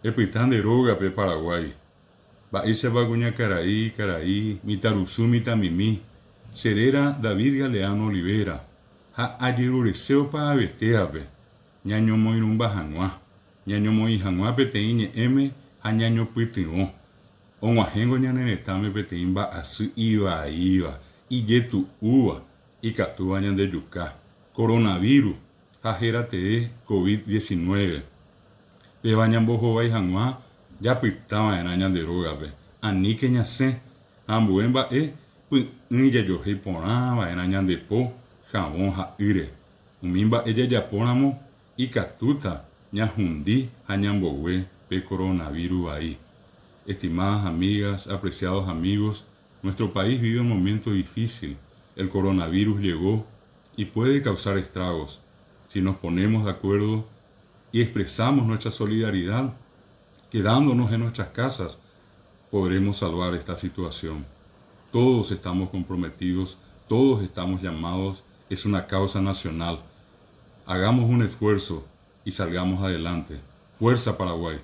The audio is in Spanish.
Epitán de roga pe Paraguay. Baisa baguña caraí, mitarusu mitamimi. Serera David Galeano Olivera. Ha ayerureseo pa abeteape. Ñaño moirumba janua. Ñaño moi janua peteíñe eme ha ñaño pytyvõ. Og̃uahẽngo ñaneretãme peteĩ mba'asy iva. Ijetu'úva. Ikatúva ñandejuka. Coronavirus. Ha hératee COVID-19. Péva ñambohovái hag̃ua japytáva'erã ñande rógape. Aníke ñasẽ ambue mba'e py'ỹi jajohéi porãva'erã ñandepo, havõ ha ýre. Umi mba'e jajapóramo ikatúta ñahundi ha ñambogue pe coronavirus vai. Estimadas amigas, apreciados amigos, nuestro país vive un momento difícil. El coronavirus llegó y puede causar estragos. Si nos ponemos de acuerdo y expresamos nuestra solidaridad, quedándonos en nuestras casas, podremos salvar esta situación. Todos estamos comprometidos, todos estamos llamados, es una causa nacional. Hagamos un esfuerzo y salgamos adelante. Fuerza Paraguay.